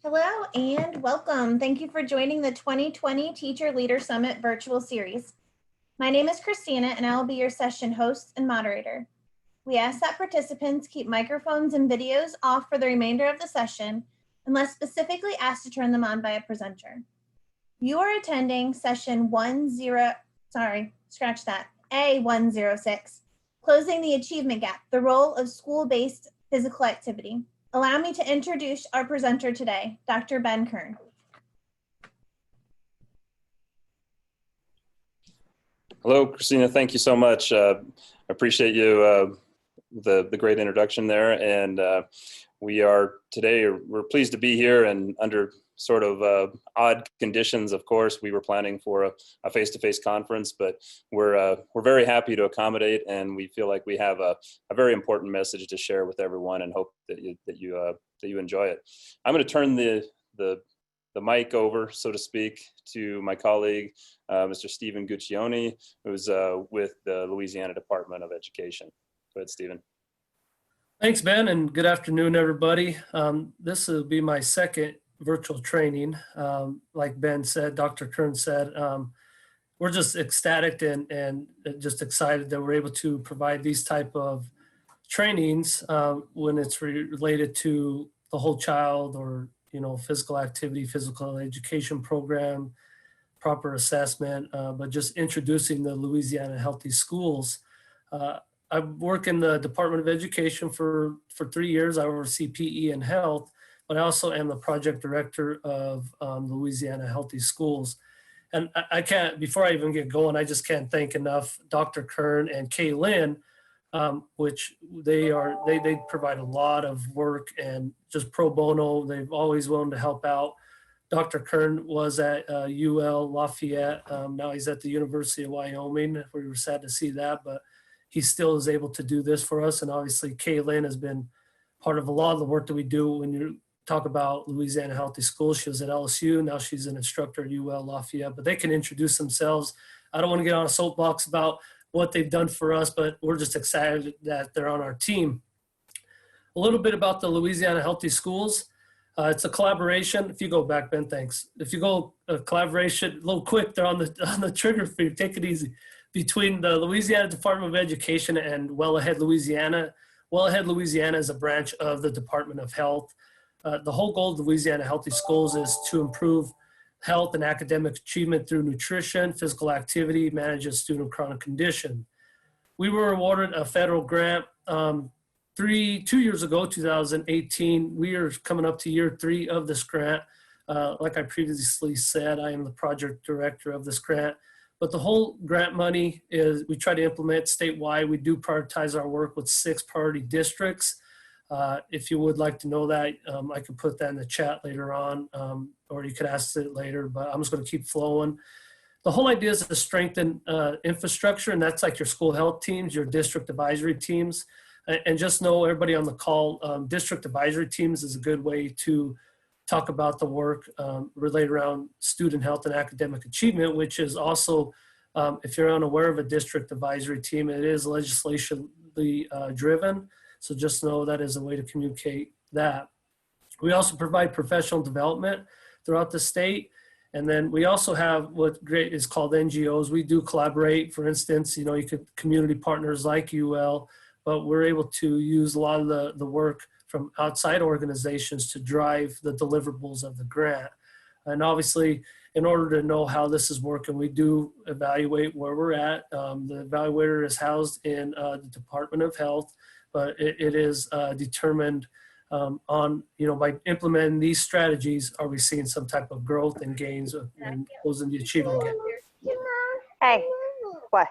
Hello and welcome. Thank you for joining the 2020 Teacher Leader Summit virtual series. My name is Christina and I will be your session host and moderator. We ask that participants keep microphones and videos off for the remainder of the session unless specifically asked to turn them on by a presenter. You are attending session A106, Closing the Achievement Gap, the Role of School-Based Physical Activity. Allow me to introduce our presenter today, Dr. Ben Kern. Hello, Christina. Thank you so much. I appreciate you, the great introduction there. And we're pleased to be here and under sort of odd conditions. Of course, we were planning for a face-to-face conference, but we're very happy to accommodate, and we feel like we have a very important message to share with everyone, and hope that you enjoy it. I'm going to turn the mic over, so to speak, to my colleague, Mr. Stephen Guccione, who's with the Louisiana Department of Education. Go ahead, Stephen. Thanks, Ben, and good afternoon, everybody. This will be my second virtual training. Like Ben said, Dr. Kern said, we're just ecstatic and just excited that we're able to provide these type of trainings when it's related to the whole child, or physical activity, physical education program, proper assessment, but just introducing the Louisiana Healthy Schools. I work in the Department of Education for 3 years. I oversee PE and health, but I also am the project director of the Louisiana Healthy Schools. And I can't, before I even get going, I just can't thank enough Dr. Kern and Kay Lynn, which they provide a lot of work and just pro bono. They've always willing to help out. Dr. Kern was at UL Lafayette. Now he's at the University of Wyoming. We were sad to see that, but he still is able to do this for us. And obviously Kay Lynn has been part of a lot of the work that we do. When you talk about Louisiana Healthy Schools, she was at LSU. Now she's an instructor at UL Lafayette, but they can introduce themselves. I don't want to get on a soapbox about what they've done for us, but we're just excited that they're on our team. A little bit about the Louisiana Healthy Schools. It's a collaboration. If you go back, Ben, thanks. If you go collaboration, a little quick, they're on the trigger for you. Take it easy. Between the Louisiana Department of Education and Well Ahead Louisiana. Well Ahead Louisiana is a branch of the Department of Health. The whole goal of Louisiana Healthy Schools is to improve health and academic achievement through nutrition, physical activity, manage a student chronic condition. We were awarded a federal grant 2 years ago, 2018. We are coming up to year 3 of this grant. Like I previously said, I am the project director of this grant. But the whole grant money is, we try to implement statewide. We do prioritize our work with 6 priority districts. If you would like to know that, I could put that in the chat later on, or you could ask it later, but I'm just going to keep flowing. The whole idea is to strengthen infrastructure, and that's like your school health teams, your district advisory teams. And just know, everybody on the call, district advisory teams is a good way to talk about the work related around student health and academic achievement, which is also, if you're unaware of a district advisory team, it is legislatively driven. So just know that is a way to communicate that. We also provide professional development throughout the state. And then we also have what is called NGOs. We do collaborate. For instance, you could community partners like UL, but we're able to use a lot of the work from outside organizations to drive the deliverables of the grant. And obviously, in order to know how this is working, we do evaluate where we're at. The evaluator is housed in the Department of Health, but it is determined on, by implementing these strategies, are we seeing some type of growth and gains and closing the achievement gap. Hey, what?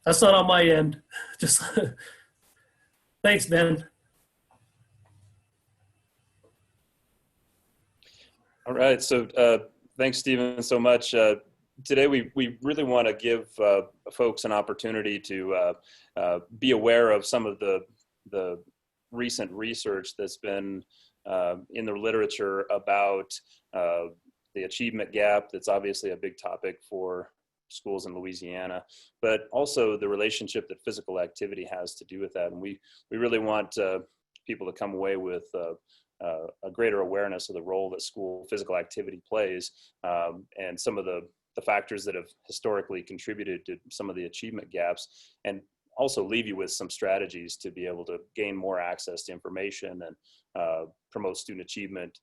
That's not on my end. Just thanks, Ben. All right, so thanks, Stephen, so much. Today, we really want to give folks an opportunity to be aware of some of the recent research that's been in the literature about the achievement gap. That's obviously a big topic for schools in Louisiana, but also the relationship that physical activity has to do with that. And we really want people to come away with a greater awareness of the role that school physical activity plays, and some of the factors that have historically contributed to some of the achievement gaps, and also leave you with some strategies to be able to gain more access to information and promote student achievement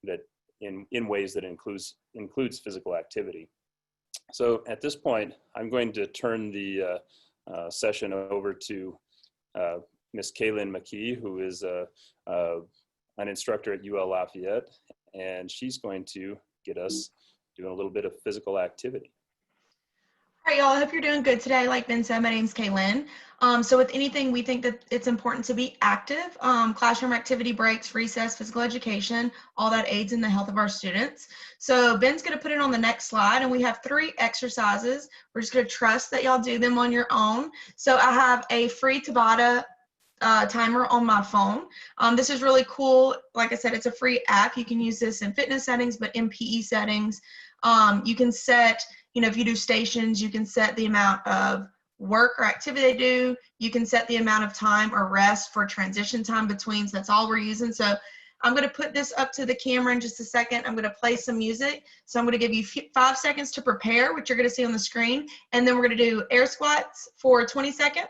that in ways that includes physical activity. So at this point, I'm going to turn the session over to Ms. Kaylin McKee, who is an instructor at UL Lafayette, and she's going to get us doing a little bit of physical activity. All right, y'all, I hope you're doing good today. Like Ben said, my name's Kaylin. So with anything, we think that it's important to be active. Classroom activity breaks, recess, physical education, all that aids in the health of our students. So Ben's gonna put it on the next slide, and we have 3 exercises. We're just gonna trust that y'all do them on your own. So I have a free Tabata timer on my phone. This is really cool. Like I said, it's a free app. You can use this in fitness settings, but in PE settings, you can set, if you do stations, you can set the amount of work or activity they do. You can set the amount of time or rest for transition time between. So that's all we're using. So I'm going to put this up to the camera in just a second. I'm going to play some music. So I'm going to give you 5 seconds to prepare, which you're going to see on the screen. And then we're going to do air squats for 20 seconds.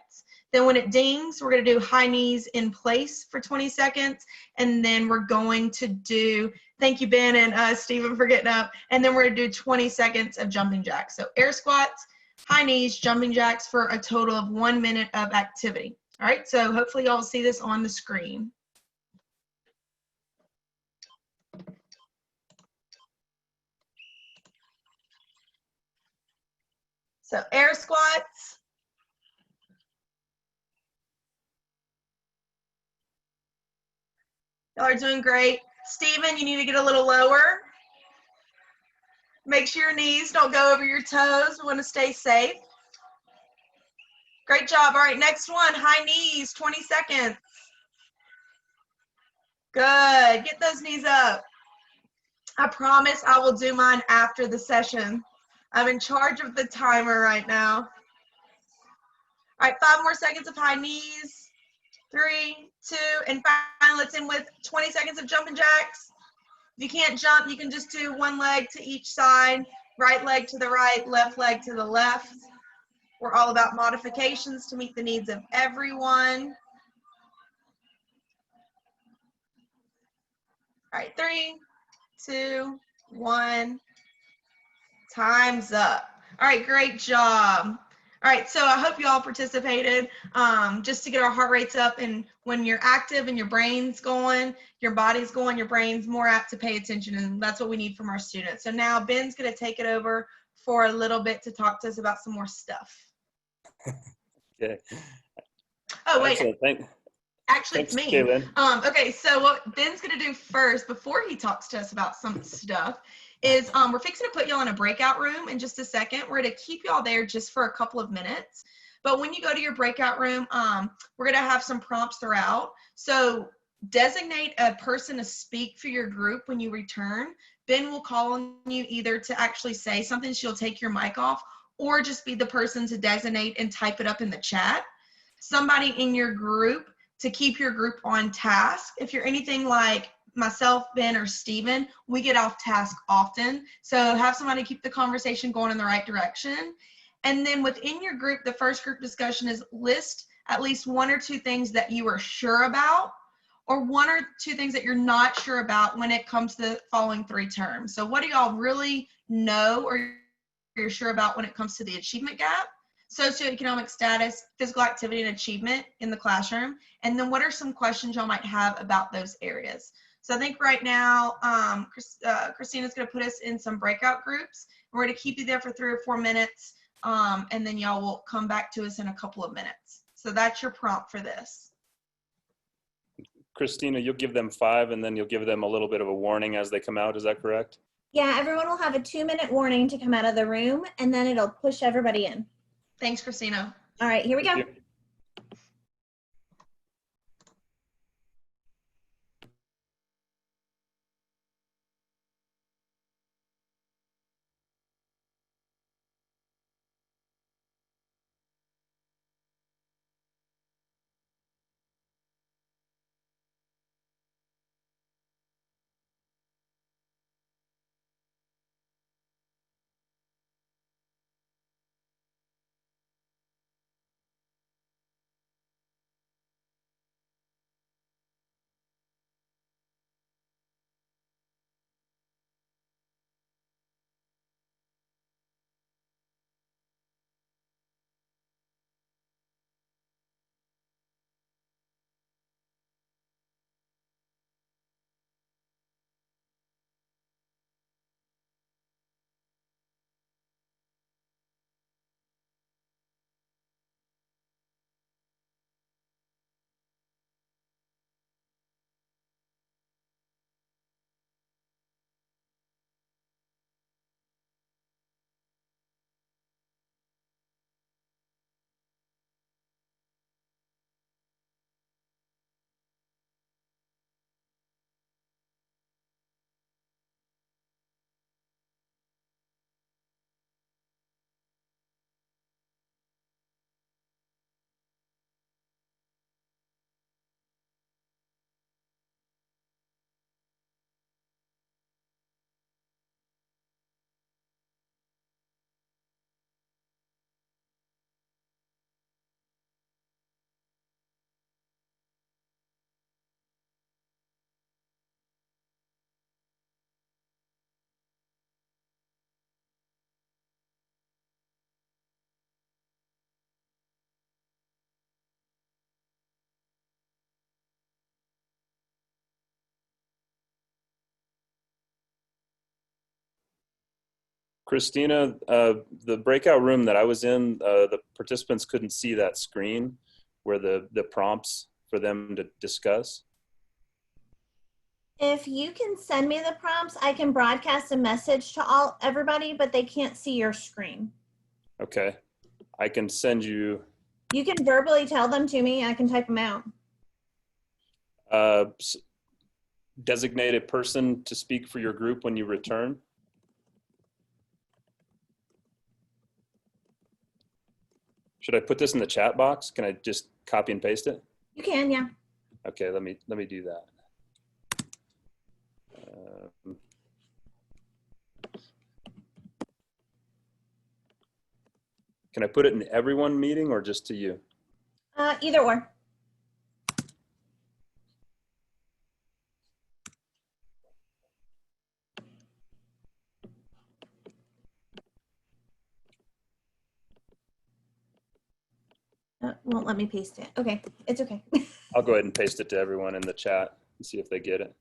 Then when it dings, we're going to do high knees in place for 20 seconds. And then we're going to do, thank you, Ben and Stephen, for getting up. And then we're going to do 20 seconds of jumping jacks. So air squats, high knees, jumping jacks for a total of 1 minute of activity. All right, so hopefully y'all see this on the screen. So air squats. Y'all are doing great. Stephen, you need to get a little lower. Make sure your knees don't go over your toes. We want to stay safe. Great job. All right, next one, high knees, 20 seconds. Good. Get those knees up. I promise I will do mine after the session. I'm in charge of the timer right now. All right, 5 more seconds of high knees. 3, 2, and finally let's end with 20 seconds of jumping jacks. If you can't jump, you can just do 1 leg to each side, right leg to the right, left leg to the left. We're all about modifications to meet the needs of everyone. All right, 3, 2, 1. Time's up. All right, great job. All right, so I hope you all participated just to get our heart rates up. And when you're active and your brain's going, your body's going, your brain's more apt to pay attention. And that's what we need from our students. So now Ben's going to take it over for a little bit to talk to us about some more stuff. Okay. Oh, wait. Actually, Thanks, it's me. Kaylin. Okay, so what Ben's going to do first, before he talks to us about some stuff, is we're fixing to put y'all in a breakout room in just a second. We're going to keep y'all there just for a couple of minutes. But when you go to your breakout room, we're going to have some prompts throughout. So designate a person to speak for your group when you return. Ben will call on you either to actually say something, she'll take your mic off, or just be the person to designate and type it up in the chat. Somebody in your group to keep your group on task. If you're anything like myself, Ben, or Steven, we get off task often. So have somebody keep the conversation going in the right direction. And then within your group, the first group discussion is list at least 1 or 2 things that you are sure about, or 1 or 2 things that you're not sure about when it comes to the following 3 terms. So what do y'all really know or you're sure about when it comes to the achievement gap, socioeconomic status, physical activity and achievement in the classroom? And then what are some questions y'all might have about those areas? So I think right now, Christina's going to put us in some breakout groups. We're going to keep you there for 3 or 4 minutes, and then y'all will come back to us in a couple of minutes. So that's your prompt for this. Christina, you'll give them 5, and then you'll give them a little bit of a warning as they come out. Is that correct? Yeah, everyone will have a 2-minute warning to come out of the room, and then it'll push everybody in. Thanks, Christina. All right, here we go. Thank you. Christina, the breakout room that I was in, the participants couldn't see that screen where the prompts for them to discuss. If you can send me the prompts, I can broadcast a message to everybody, but they can't see your screen. Okay, I can send you You can verbally tell them to me. I can type them out. designate a person to speak for your group when you return. Should I put this in the chat box? Can I just copy and paste it? You can, yeah. Okay, let me do that. Can I put it in everyone meeting or just to you? Either or. Won't let me paste it. Okay, it's okay. I'll go ahead and paste it to everyone in the chat and see if they get it.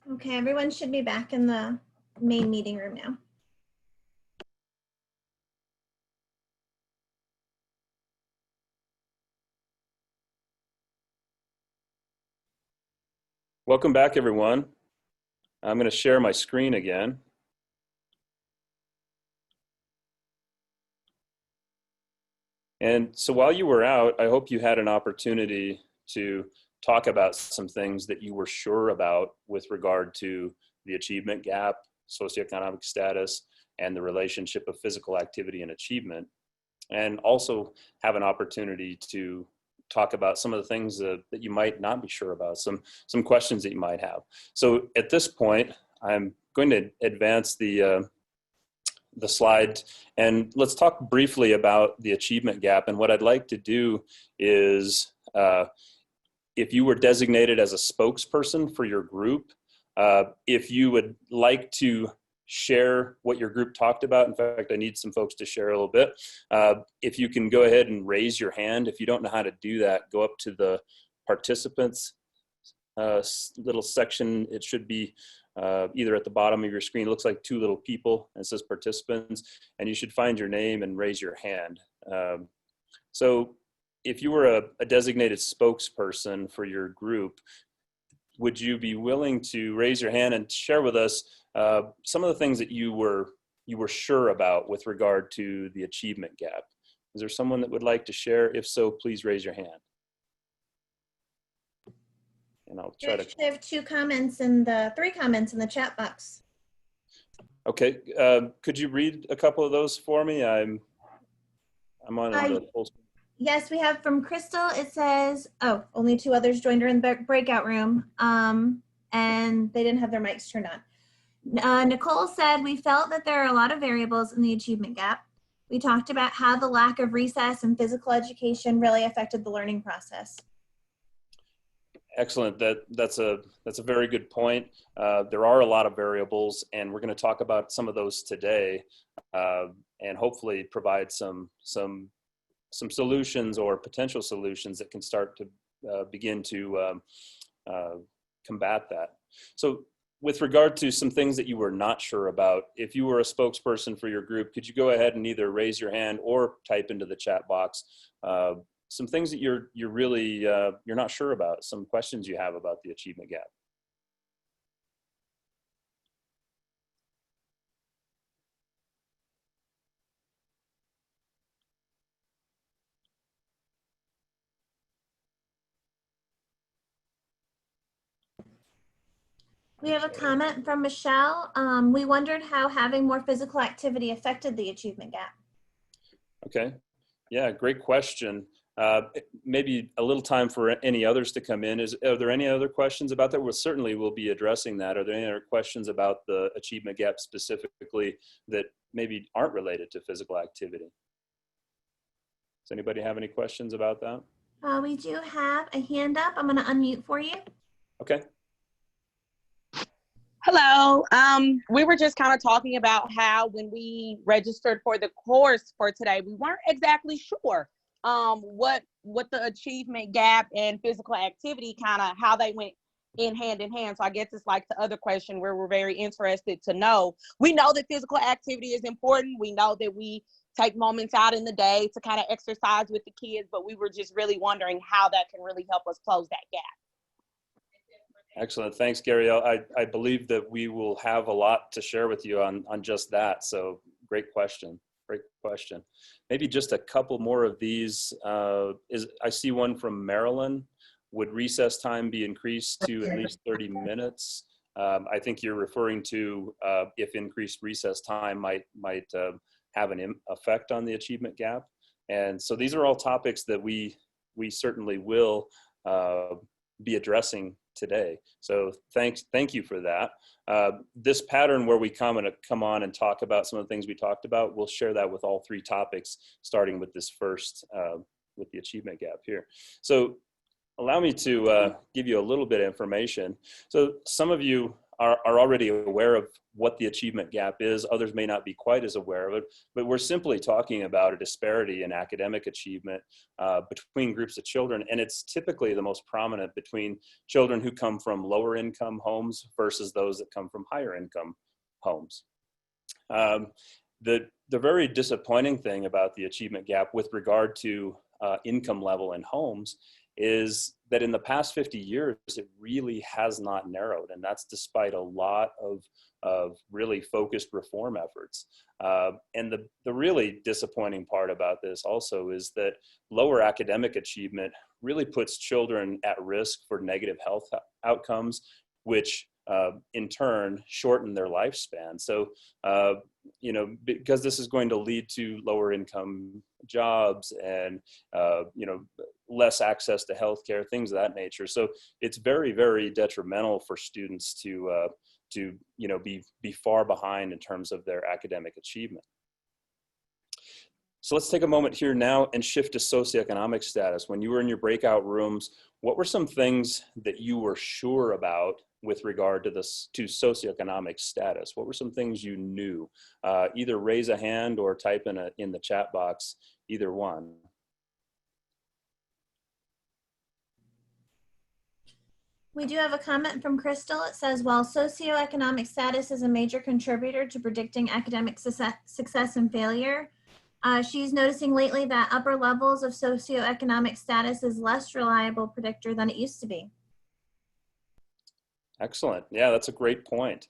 Okay, everyone should be back in the main meeting room now. Welcome back, everyone. I'm going to share my screen again. And so while you were out, I hope you had an opportunity to talk about some things that you were sure about with regard to the achievement gap, socioeconomic status, and the relationship of physical activity and achievement. And also have an opportunity to talk about some of the things that you might not be sure about, some questions that you might have. So at this point, I'm going to advance the slide, and let's talk briefly about the achievement gap. And what I'd like to do is, if you were designated as a spokesperson for your group, if you would like to share what your group talked about. In fact, I need some folks to share a little bit. If you can go ahead and raise your hand. If you don't know how to do that, go up to the participants little section. It should be either at the bottom of your screen. It looks like two little people, and it says participants, and you should find your name and raise your hand. So if you were a designated spokesperson for your group, would you be willing to raise your hand and share with us some of the things that you were sure about with regard to the achievement gap? Is there someone that would like to share? If so, please raise your hand. And I'll try to. I have three comments in the chat box. Okay, could you read a couple of those for me? I'm on the full screen. Yes, we have from Crystal. It says, oh, only two others joined her in the breakout room, and they didn't have their mics turned on. Nicole said, we felt that there are a lot of variables in the achievement gap. We talked about how the lack of recess and physical education really affected the learning process. Excellent. That's a very good point. There are a lot of variables, and we're going to talk about some of those today, and hopefully provide some solutions or potential solutions that can start to begin to combat that. So with regard to some things that you were not sure about, if you were a spokesperson for your group, could you go ahead and either raise your hand or type into the chat box some things that you're really you're not sure about, some questions you have about the achievement gap? We have a comment from Michelle. We wondered how having more physical activity affected the achievement gap. Okay, yeah, great question. Maybe a little time for any others to come in. Are there any other questions about that? Well, certainly we'll be addressing that. Are there any other questions about the achievement gap specifically that maybe aren't related to physical activity? Does anybody have any questions about that? We do have a hand up. I'm going to unmute for you. Okay. Hello. We were just kind of talking about how when we registered for the course for today, we weren't exactly sure what the achievement gap and physical activity kind of how they went in hand. So I guess it's like the other question where we're very interested to know. We know that physical activity is important. We know that we take moments out in the day to kind of exercise with the kids, but we were just really wondering how that can really help us close that gap. Excellent. Thanks, Gabrielle. I believe that we will have a lot to share with you on just that. So great question. Great question. Maybe just a couple more of these. I see one from Marilyn. Would recess time be increased to at least 30 minutes? I think you're referring to if increased recess time might have an effect on the achievement gap. And so these are all topics that we certainly will be addressing today. So thank you for that. This pattern where we come on and talk about some of the things we talked about, we'll share that with all three topics, starting with this first, with the achievement gap here. So allow me to give you a little bit of information. So some of you are already aware of what the achievement gap is. Others may not be quite as aware of it, but we're simply talking about a disparity in academic achievement between groups of children. And it's typically the most prominent between children who come from lower income homes versus those that come from higher income homes. The very disappointing thing about the achievement gap with regard to income level in homes is that in the past 50 years, it really has not narrowed. And that's despite a lot of really focused reform efforts. And the really disappointing part about this also is that lower academic achievement really puts children at risk for negative health outcomes, which in turn shorten their lifespan. So, you know, because this is going to lead to lower income jobs and, you know, less access to healthcare, things of that nature. So it's very, very detrimental for students to you know, be far behind in terms of their academic achievement. So let's take a moment here now and shift to socioeconomic status. When you were in your breakout rooms, what were some things that you were sure about with regard to socioeconomic status? What were some things you knew? Either raise a hand or type in the chat box, either one. We do have a comment from Crystal. It says, while socioeconomic status is a major contributor to predicting academic success and failure, she's noticing lately that upper levels of socioeconomic status is less reliable predictor than it used to be. Excellent. Yeah, that's a great point.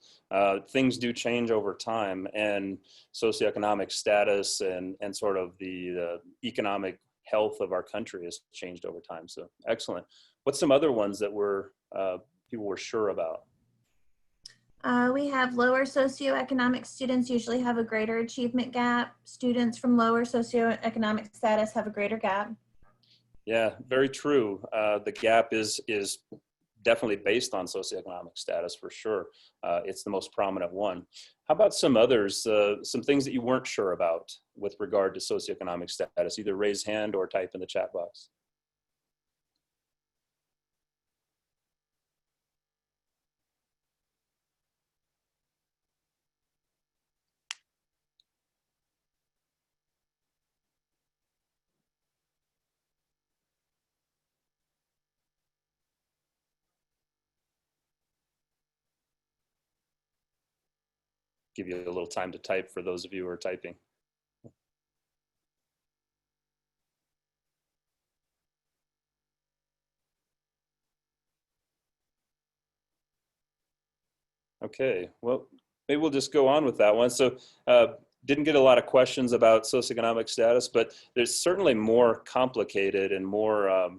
Things do change over time, and socioeconomic status and sort of the economic health of our country has changed over time. So excellent. What's some other ones that people were sure about? We have lower socioeconomic students usually have a greater achievement gap. Students from lower socioeconomic status have a greater gap. Yeah, very true. The gap is definitely based on socioeconomic status for sure. It's the most prominent one. How about some others, some things that you weren't sure about with regard to socioeconomic status? Either raise hand or type in the chat box. Give you a little time to type for those of you who are typing. Okay, well, maybe we'll just go on with that one. So didn't get a lot of questions about socioeconomic status, but there's certainly more complicated and more,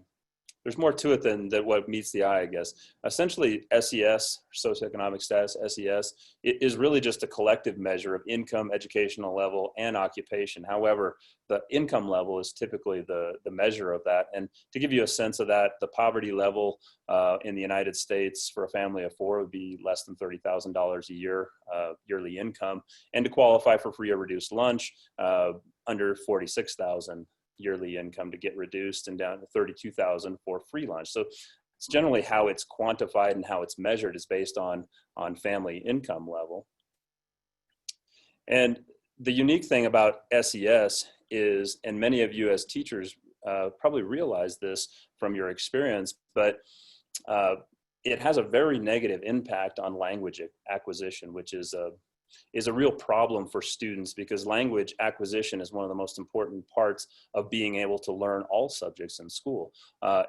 there's more to it than what meets the eye, I guess. Essentially, SES, socioeconomic status, SES, it is really just a collective measure of income, educational level, and occupation. However, the income level is typically the measure of that. And to give you a sense of that, the poverty level in the United States for a family of 4 would be less than $30,000 a year, yearly income. And to qualify for free or reduced lunch, under $46,000 yearly income to get reduced, and down to $32,000 for free lunch. So it's generally how it's quantified and how it's measured is based on family income level. And the unique thing about SES is, and many of you as teachers probably realize this from your experience, but it has a very negative impact on language acquisition, which is a real problem for students, because language acquisition is one of the most important parts of being able to learn all subjects in school.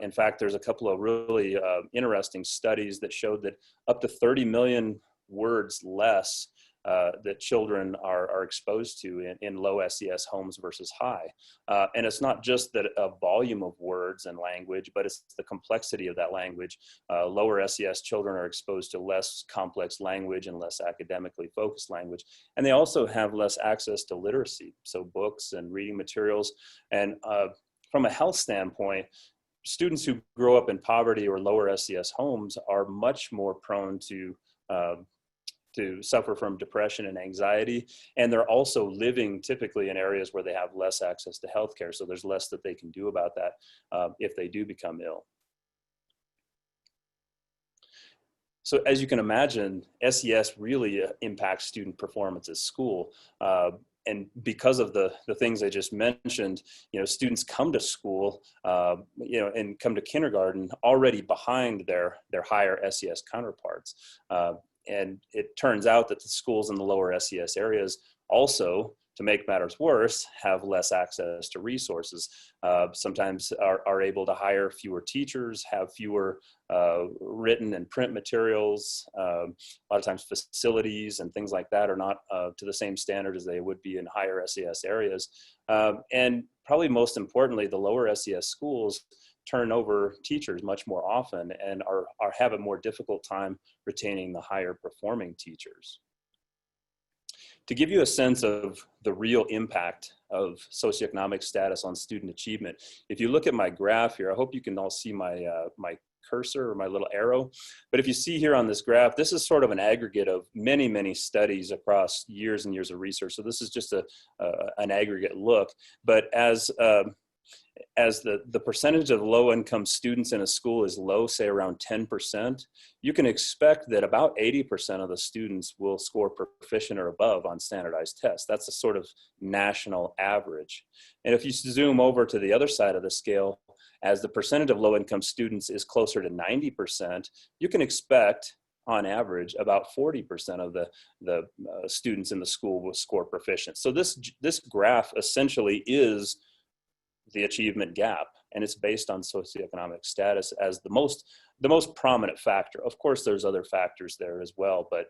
In fact, there's a couple of really interesting studies that showed that up to 30 million words less that children are exposed to in low SES homes versus high. And it's not just that a volume of words and language, but it's the complexity of that language. Lower SES children are exposed to less complex language and less academically focused language. And they also have less access to literacy, so books and reading materials. And from a health standpoint, students who grow up in poverty or lower SES homes are much more prone to suffer from depression and anxiety. And they're also living typically in areas where they have less access to healthcare. So there's less that they can do about that if they do become ill. So as you can imagine, SES really impacts student performance at school. And because of the things I just mentioned, students come to school, and come to kindergarten already behind their higher SES counterparts. And it turns out that the schools in the lower SES areas also, to make matters worse, have less access to resources. Sometimes are able to hire fewer teachers, have fewer written and print materials. A lot of times facilities and things like that are not to the same standard as they would be in higher SES areas. And probably most importantly, the lower SES schools turn over teachers much more often and have a more difficult time retaining the higher performing teachers. To give you a sense of the real impact of socioeconomic status on student achievement, if you look at my graph here, I hope you can all see my, my cursor or my little arrow. But if you see here on this graph, this is sort of an aggregate of many, many studies across years and years of research. So this is just an aggregate look. But as the percentage of low-income students in a school is low, say around 10%, you can expect that about 80% of the students will score proficient or above on standardized tests. That's a sort of national average. And if you zoom over to the other side of the scale, as the percentage of low-income students is closer to 90%, you can expect on average, about 40% of the students in the school will score proficient. So this graph essentially is the achievement gap, and it's based on socioeconomic status as the most prominent factor. Of course, there's other factors there as well, but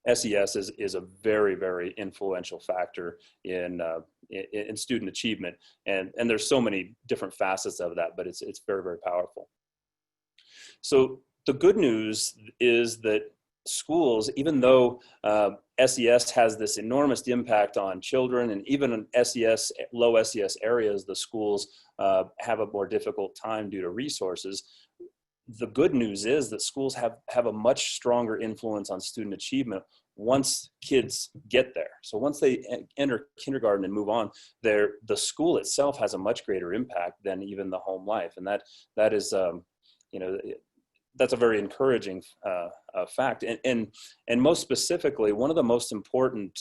SES is a very, very influential factor in student achievement, and there's so many different facets of that, but it's very, very powerful. So the good news is that schools, even though SES has this enormous impact on children, and even in low SES areas, the schools have a more difficult time due to resources. The good news is that schools have a much stronger influence on student achievement once kids get there. So once they enter kindergarten and move on, the school itself has a much greater impact than even the home life, and that is that's a very encouraging fact. And most specifically, one of the most important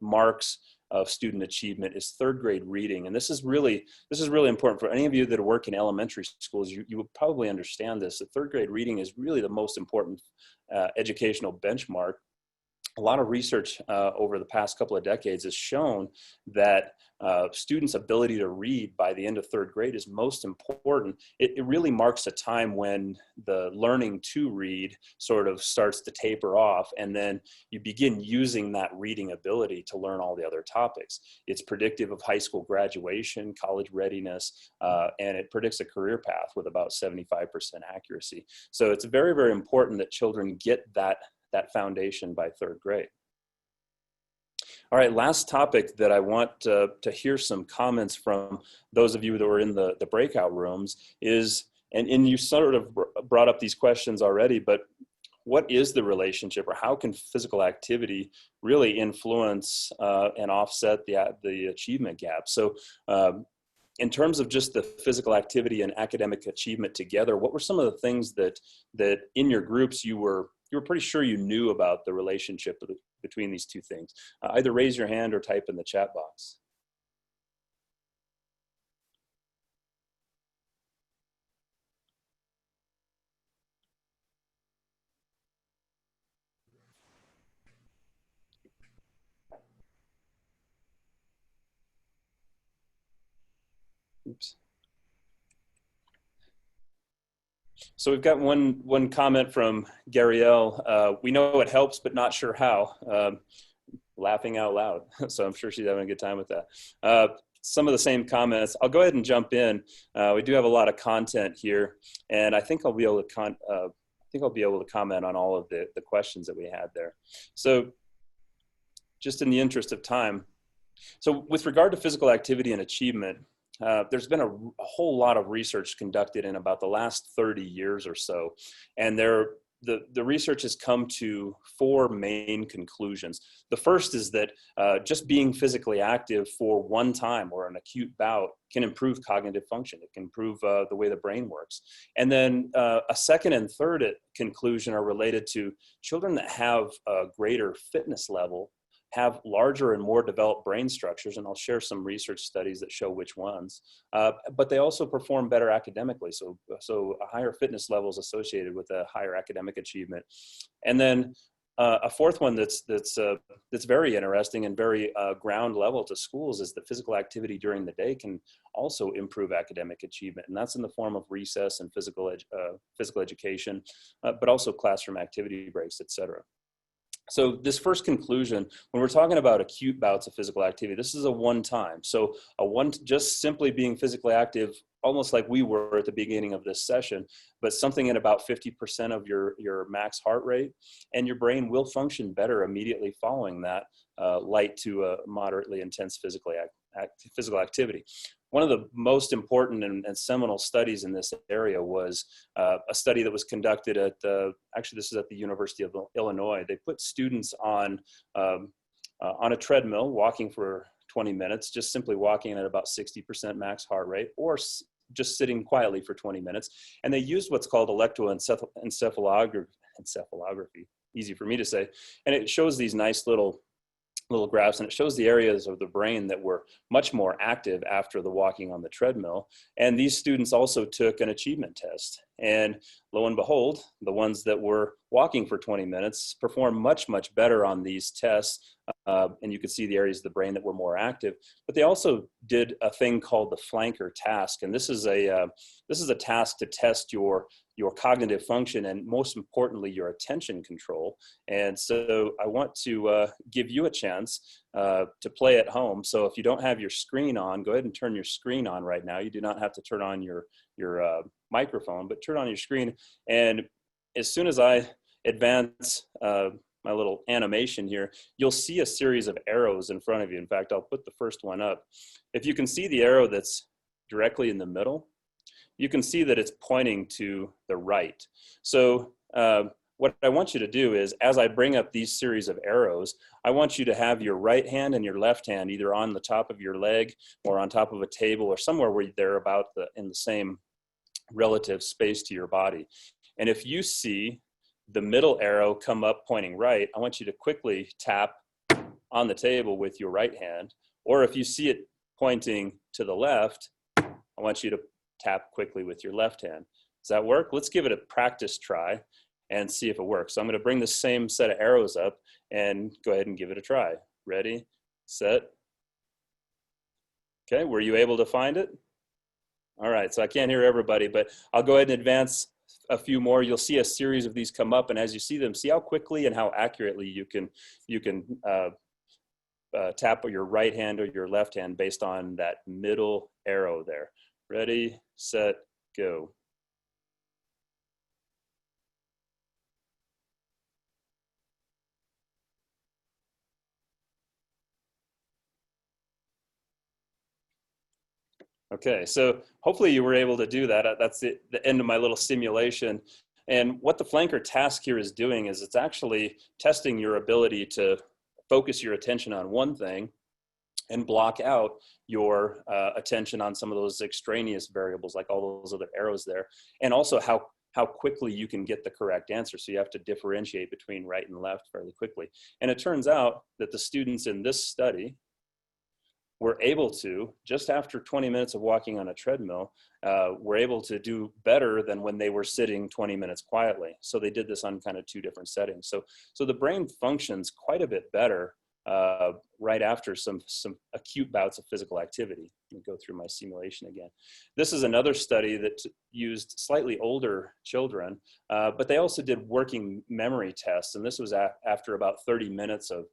marks of student achievement is third grade reading. And this is really important for any of you that work in elementary schools. You would probably understand this. That third grade reading is really the most important educational benchmark. A lot of research over the past couple of decades has shown that students' ability to read by the end of third grade is most important. It really marks a time when the learning to read sort of starts to taper off, and then you begin using that reading ability to learn all the other topics. It's predictive of high school graduation, college readiness, and it predicts a career path with about 75% accuracy. So it's very, very important that children get that foundation by third grade. All right, last topic that I want to hear some comments from those of you that were in the breakout rooms is, and you sort of brought up these questions already, but what is the relationship, or how can physical activity really influence and offset the achievement gap? So in terms of just the physical activity and academic achievement together, what were some of the things that in your groups you were pretty sure you knew about the relationship between these two things? Either raise your hand or type in the chat box. Oops. So we've got one comment from Gabrielle. We know it helps, but not sure how. Laughing out loud. So I'm sure she's having a good time with that. Some of the same comments. I'll go ahead and jump in. We do have a lot of content here, and I think I'll be able to comment on all of the questions that we had there. So just in the interest of time. So with regard to physical activity and achievement, there's been a whole lot of research conducted in about the last 30 years or so, and there the research has come to 4 main conclusions. The first is that just being physically active for one time or an acute bout can improve cognitive function. It can improve the way the brain works. And then a second and third conclusion are related to children that have a greater fitness level have larger and more developed brain structures, and I'll share some research studies that show which ones, but they also perform better academically. So a higher fitness level is associated with a higher academic achievement. And then a fourth one that's very interesting and very ground level to schools is that physical activity during the day can also improve academic achievement, and that's in the form of recess and physical education, but also classroom activity breaks, etc. So this first conclusion, when we're talking about acute bouts of physical activity, this is a one-time. So just simply being physically active, almost like we were at the beginning of this session, but something at about 50% of your max heart rate, and your brain will function better immediately following that light to moderately intense physical activity. One of the most important and seminal studies in this area was a study that was conducted at, actually this is at the University of Illinois. They put students on a treadmill, walking for 20 minutes, just simply walking at about 60% max heart rate, or just sitting quietly for 20 minutes. And they used what's called electroencephalography, easy for me to say. And it shows these nice little graphs, and it shows the areas of the brain that were much more active after the walking on the treadmill. And these students also took an achievement test. And lo and behold, the ones that were walking for 20 minutes performed much, much better on these tests. And you could see the areas of the brain that were more active. But they also did a thing called the flanker task. And this is a task to test your cognitive function, and most importantly, your attention control. And so I want to give you a chance to play at home. So if you don't have your screen on, go ahead and turn your screen on right now. You do not have to turn on your microphone, but turn on your screen. And as soon as I advance my little animation here, you'll see a series of arrows in front of you. In fact, I'll put the first one up. If you can see the arrow that's directly in the middle, you can see that it's pointing to the right. So what I want you to do is, as I bring up these series of arrows, I want you to have your right hand and your left hand either on the top of your leg or on top of a table or somewhere where they're about in the same relative space to your body. And if you see the middle arrow come up pointing right, I want you to quickly tap on the table with your right hand. Or if you see it pointing to the left, I want you to tap quickly with your left hand. Does that work? Let's give it a practice try and see if it works. So I'm going to bring the same set of arrows up and go ahead and give it a try. Ready, set. Okay, were you able to find it? All right, so I can't hear everybody, but I'll go ahead and advance a few more. You'll see a series of these come up, and as you see them, see how quickly and how accurately you can tap your right hand or your left hand based on that middle arrow there. Ready, set, go. Okay, so hopefully you were able to do that. That's the end of my little simulation. And what the flanker task here is doing is it's actually testing your ability to focus your attention on one thing and block out your attention on some of those extraneous variables, like all those other arrows there, and also how quickly you can get the correct answer. So you have to differentiate between right and left fairly quickly. And it turns out that the students in this study were able to, just after 20 minutes of walking on a treadmill, were able to do better than when they were sitting 20 minutes quietly. So they did this on kind of 2 different settings. So the brain functions quite a bit better right after some acute bouts of physical activity. Let me go through my simulation again. This is another study that used slightly older children, but they also did working memory tests. And this was after about 30 minutes of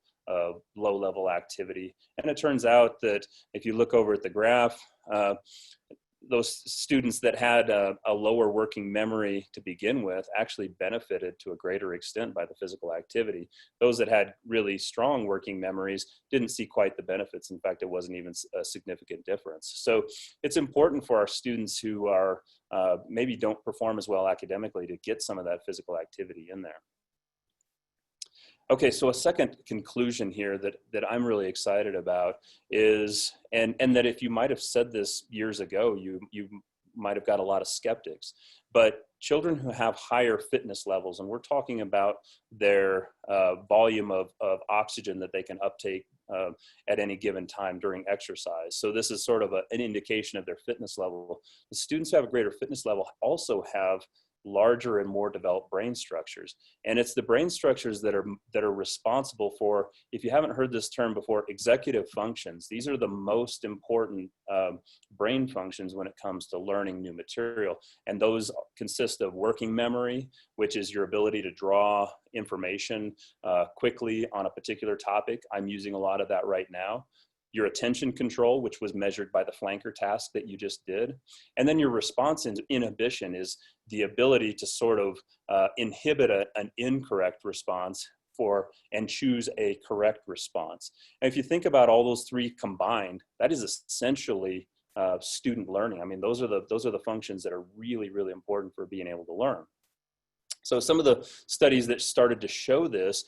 low-level activity. And it turns out that if you look over at the graph, the those students that had a lower working memory to begin with actually benefited to a greater extent by the physical activity. Those that had really strong working memories didn't see quite the benefits. In fact, it wasn't even a significant difference. So it's important for our students who are maybe don't perform as well academically to get some of that physical activity in there. Okay, so a second conclusion here that I'm really excited about is, and that if you might have said this years ago, you might have got a lot of skeptics, but children who have higher fitness levels, and we're talking about their volume of oxygen that they can uptake at any given time during exercise. So this is sort of an indication of their fitness level. The students who have a greater fitness level also have larger and more developed brain structures. And it's the brain structures that are responsible for, if you haven't heard this term before, executive functions. These are the most important brain functions when it comes to learning new material. And those consist of working memory, which is your ability to draw information quickly on a particular topic. I'm using a lot of that right now. Your attention control, which was measured by the flanker task that you just did. And then your response inhibition is the ability to sort of inhibit an incorrect response and choose a correct response. And if you think about all those three combined, that is essentially student learning. I mean, those are the functions that are really, really important for being able to learn. So some of the studies that started to show this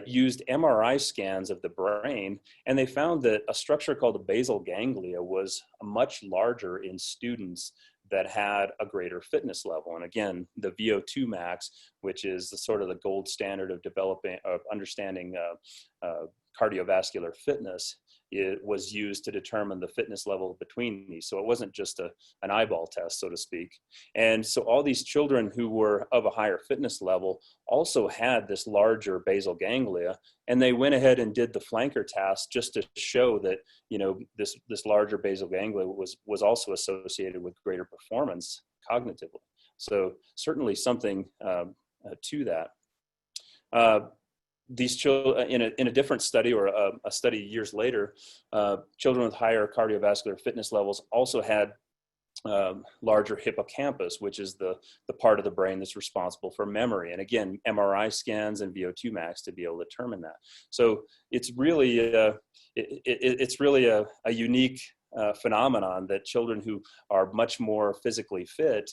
used MRI scans of the brain, and they found that a structure called the basal ganglia was much larger in students that had a greater fitness level. And again, the VO2 max, which is the sort of the gold standard of understanding cardiovascular fitness, it was used to determine the fitness level between these. So it wasn't just an eyeball test, so to speak. And so all these children who were of a higher fitness level also had this larger basal ganglia, and they went ahead and did the flanker task just to show that, you know, this larger basal ganglia was also associated with greater performance cognitively. So certainly something to that. These children, in a different study, or a study years later, children with higher cardiovascular fitness levels also had larger hippocampus, which is the part of the brain that's responsible for memory. And again, MRI scans and VO2 max to be able to determine that. So it's really a unique phenomenon that children who are much more physically fit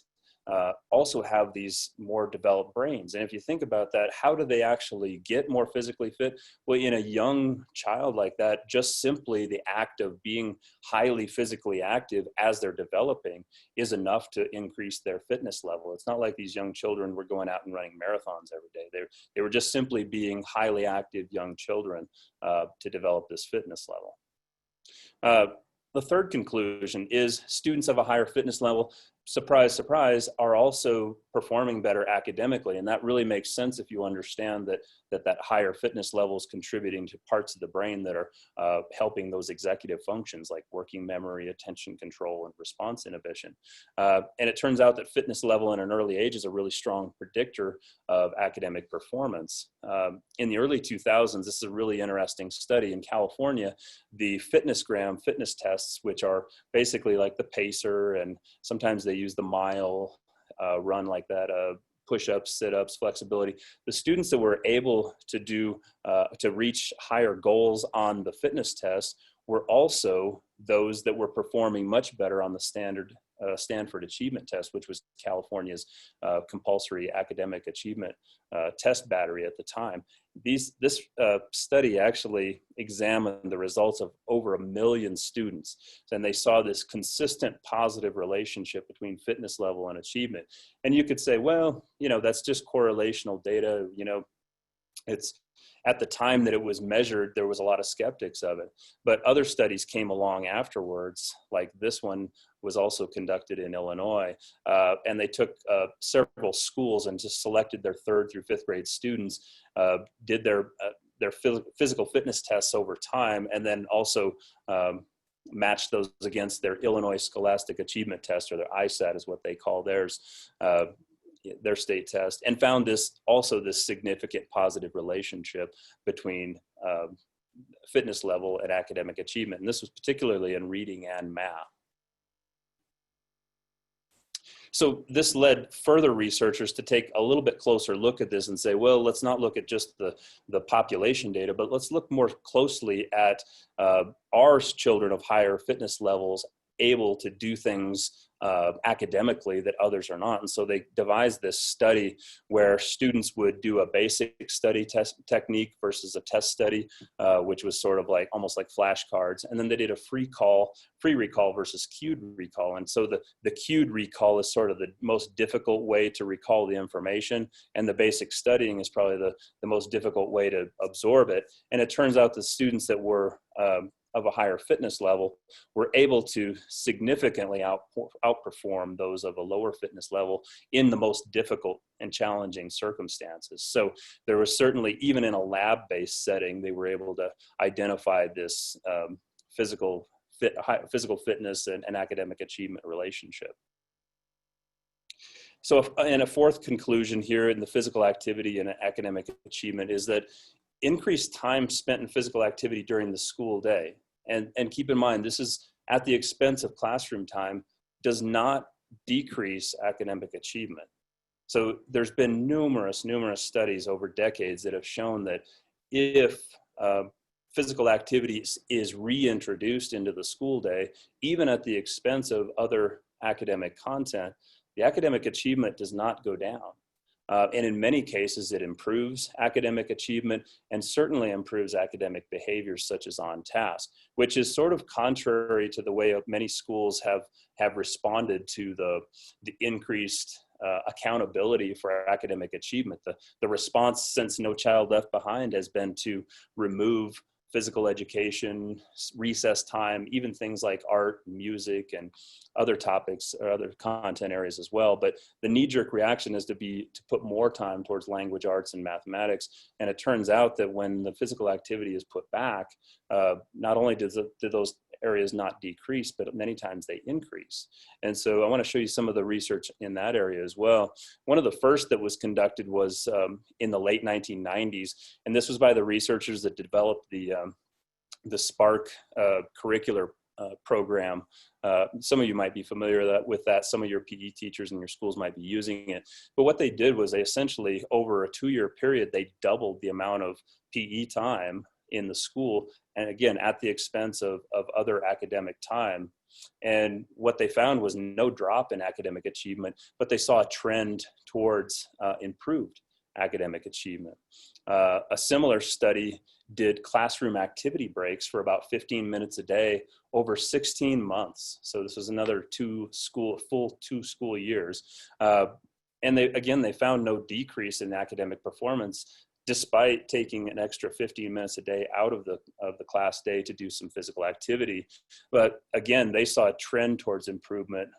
also have these more developed brains. And if you think about that, how do they actually get more physically fit? Well, in a young child like that, just simply the act of being highly physically active as they're developing is enough to increase their fitness level. It's not like these young children were going out and running marathons every day. They were just simply being highly active young children to develop this fitness level. The third conclusion is students of a higher fitness level, surprise, surprise, are also performing better academically. And that really makes sense if you understand that higher fitness level is contributing to parts of the brain that are helping those executive functions like working memory, attention control, and response inhibition. And it turns out that fitness level in an early age is a really strong predictor of academic performance. In the early 2000s, this is a really interesting study. In California, the FitnessGram fitness tests, which are basically like the pacer, and sometimes they use the mile run like that, push-ups, sit-ups, flexibility. The students that were able to do, to reach higher goals on the fitness test were also those that were performing much better on the Stanford Achievement Test, which was California's compulsory academic achievement test battery at the time. This study actually examined the results of over 1 million students, and they saw this consistent positive relationship between fitness level and achievement. And you could say, well, you know, that's just correlational data. You know, it's at the time that it was measured, there was a lot of skeptics of it. But other studies came along afterwards, like this one was also conducted in Illinois, and they took several schools and just selected their 3rd through 5th grade students, did their physical fitness tests over time, and then also matched those against their Illinois Scholastic Achievement Test, or their ISAT is what they call theirs, their state test, and found this significant positive relationship between fitness level and academic achievement. And this was particularly in reading and math. So this led further researchers to take a little bit closer look at this and say, well, let's not look at just the population data, but let's look more closely at our children of higher fitness levels able to do things academically that others are not. And so they devised this study where students would do a basic study test technique versus a test study, which was sort of like almost like flashcards. And then they did a free recall versus cued recall. And so the cued recall is sort of the most difficult way to recall the information, and the basic studying is probably the most difficult way to absorb it. And it turns out the students that were of a higher fitness level were able to significantly outperform those of a lower fitness level in the most difficult and challenging circumstances. So there was certainly, even in a lab-based setting, they were able to identify this physical fitness and academic achievement relationship. So and a fourth conclusion here in the physical activity and academic achievement is that increased time spent in physical activity during the school day, and keep in mind, this is at the expense of classroom time, does not decrease academic achievement. So there's been numerous studies over decades that have shown that if physical activity is reintroduced into the school day, even at the expense of other academic content, the academic achievement does not go down. And in many cases, it improves academic achievement and certainly improves academic behaviors such as on task, which is sort of contrary to the way many schools have responded to the increased accountability for academic achievement. The response since No Child Left Behind has been to remove physical education, recess time, even things like art, music, and other topics or other content areas as well. But the knee-jerk reaction is to put more time towards language arts and mathematics. And it turns out that when the physical activity is put back, not only do those areas not decrease, but many times they increase. And so I want to show you some of the research in that area as well. One of the first that was conducted was in the late 1990s, and this was by the researchers that developed the Spark curricular program. Some of you might be familiar with that. Some of your PE teachers in your schools might be using it. But what they did was they essentially, over a 2-year period, they doubled the amount of PE time in the school, and again, at the expense of other academic time. And what they found was no drop in academic achievement, but they saw a trend towards improved academic achievement. A similar study did classroom activity breaks for about 15 minutes a day over 16 months. So this was another full 2 school years. And they found no decrease in academic performance, despite taking an extra 15 minutes a day out of the class day to do some physical activity. But again, they saw a trend towards improvement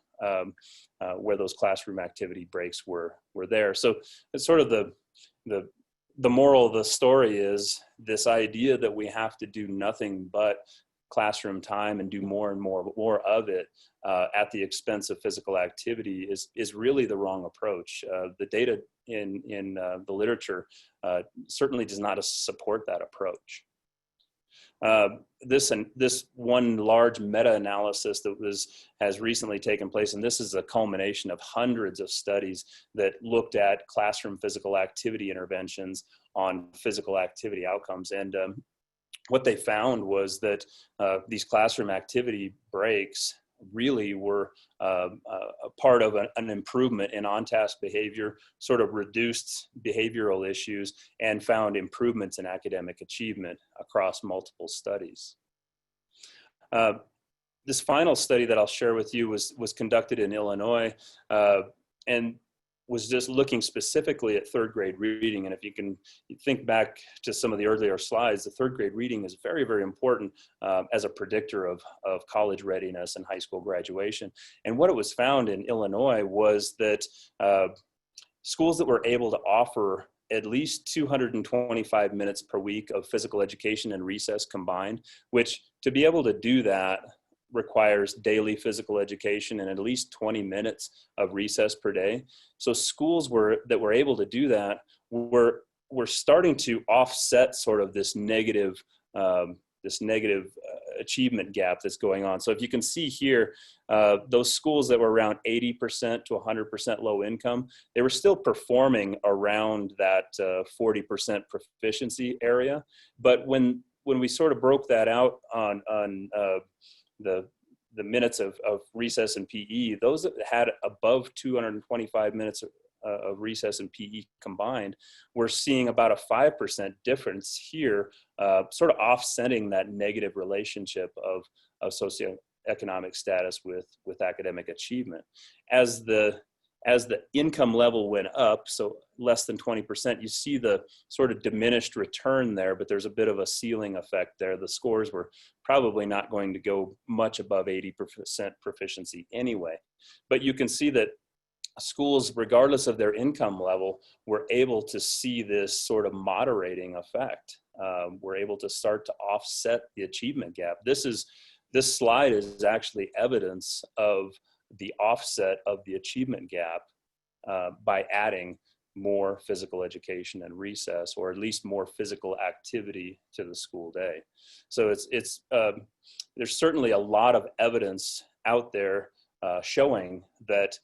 where those classroom activity breaks were there. So it's sort of the moral of the story is this idea that we have to do nothing but classroom time and do more and more of it at the expense of physical activity is really the wrong approach. The data in the literature certainly does not support that approach. This one large meta-analysis that has recently taken place, and this is a culmination of hundreds of studies that looked at classroom physical activity interventions on physical activity outcomes. And what they found was that these classroom activity breaks really were a part of an improvement in on-task behavior, sort of reduced behavioral issues, and found improvements in academic achievement across multiple studies. This final study that I'll share with you was conducted in Illinois, and was just looking specifically at 3rd grade reading. And if you can think back to some of the earlier slides, the 3rd grade reading is very, very important as a predictor of college readiness and high school graduation. And what it was found in Illinois was that schools that were able to offer at least 225 minutes per week of physical education and recess combined, which to be able to do that requires daily physical education and at least 20 minutes of recess per day. So schools that were able to do that were achievement gap that's going on. So if you can see here, those schools that were around 80% to 100% low income, they were still performing around that 40% proficiency area. But when we sort of broke that out on the minutes of recess and PE, those that had above 225 minutes of recess and PE combined, we're seeing about a 5% difference here, sort of offsetting that negative relationship of socioeconomic status with academic achievement. As the income level went up, so less than 20%, you see the sort of diminished return there, but there's a bit of a ceiling effect there. The scores were probably not going to go much above 80% proficiency anyway. But you can see that schools, regardless of their income level, were able to see this sort of moderating effect. We're able to start to offset the achievement gap. This slide is actually evidence of the offset of the achievement gap by adding more physical education and recess, or at least more physical activity to the school day. So there's certainly a lot of evidence out there showing that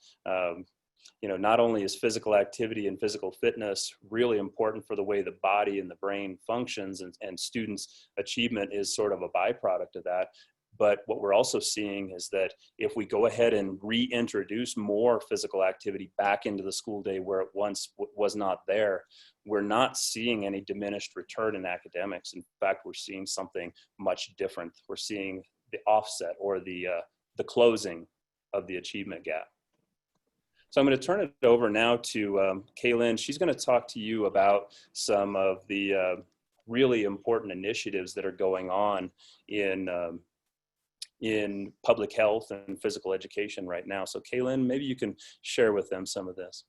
not only is physical activity and physical fitness really important for the way the body and the brain functions, and students' achievement is sort of a byproduct of that, but what we're also seeing is that if we go ahead and reintroduce more physical activity back into the school day where it once was not there, we're not seeing any diminished return in academics. In fact, we're seeing something much different. We're seeing the offset, or the closing of the achievement gap. So I'm going to turn it over now to Kaylin. She's going to talk to you about some of the really important initiatives that are going on in public health and physical education right now. So Kaylin, maybe you can share with them some of this.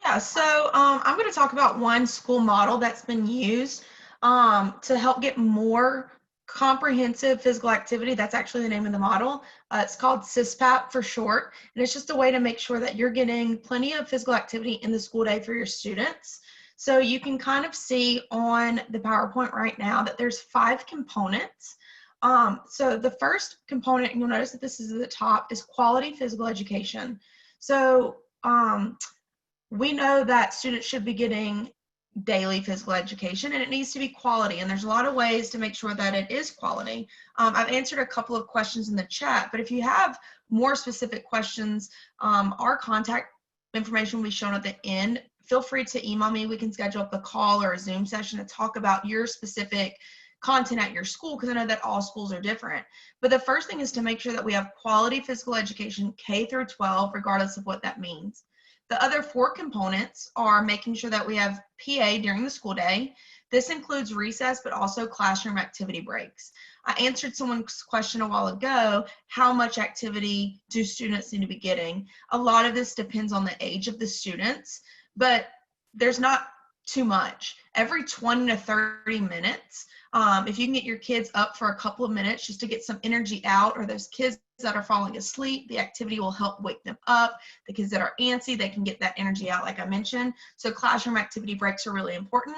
Yeah, so I'm going to talk about one school model that's been used to help get more comprehensive physical activity. That's actually the name of the model. It's called CSPAP for short, and it's just a way to make sure that you're getting plenty of physical activity in the school day for your students. So you can kind of see on the PowerPoint right now that there's 5 components. So the first component, and you'll notice that this is at the top, is quality physical education. So we know that students should be getting daily physical education, and it needs to be quality, and there's a lot of ways to make sure that it is quality. I've answered a couple of questions in the chat, but if you have more specific questions, our contact information will be shown at the end. Feel free to email me. We can schedule up a call or a Zoom session to talk about your specific content at your school, because I know that all schools are different. But the first thing is to make sure that we have quality physical education K through 12, regardless of what that means. The other 4 components are making sure that we have PA during the school day. This includes recess, but also classroom activity breaks. I answered someone's question a while ago, how much activity do students need to be getting? A lot of this depends on the age of the students, but there's not too much. Every 20 to 30 minutes, if you can get your kids up for a couple of minutes just to get some energy out, or those kids that are falling asleep, the activity will help wake them up. The kids that are antsy, they can get that energy out, like I mentioned. So classroom activity breaks are really important.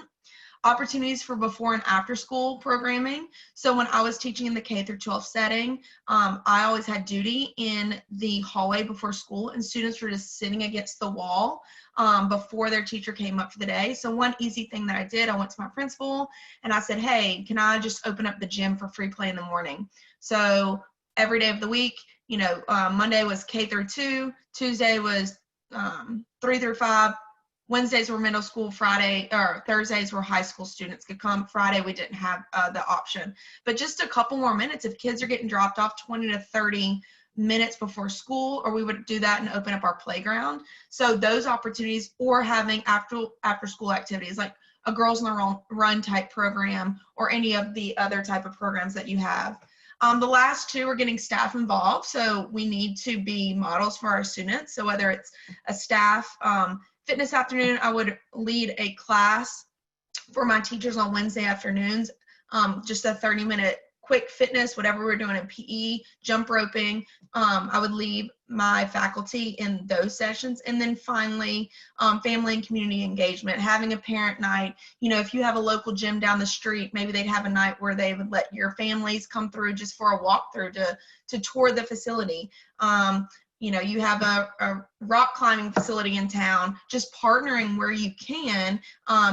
Opportunities for before and after school programming. So when I was teaching in the K through 12 setting, I always had duty in the hallway before school, and students were just sitting against the wall before their teacher came up for the day. So one easy thing that I did, I went to my principal and I said, hey, can I just open up the gym for free play in the morning? So every day of the week, Monday was K through 2, Tuesday was 3 through 5, Wednesdays were middle school, Thursdays were high school students could come. Friday, we didn't have the option. But just a couple more minutes, if kids are getting dropped off 20 to 30 minutes before school, or we would do that and open up our playground. So those opportunities, or having after school activities like a Girls on the Run type program, or any of the other type of programs that you have. The last 2 are getting staff involved. So we need to be models for our students. So whether it's a staff, fitness afternoon, I would lead a class for my teachers on Wednesday afternoons, just a 30-minute quick fitness, whatever we're doing in PE, jump roping. I would leave my faculty in those sessions. And then finally, family and community engagement, having a parent night. If you have a local gym down the street, maybe they'd have a night where they would let your families come through just for a walkthrough to tour the facility. You have a rock climbing facility in town, just partnering where you can,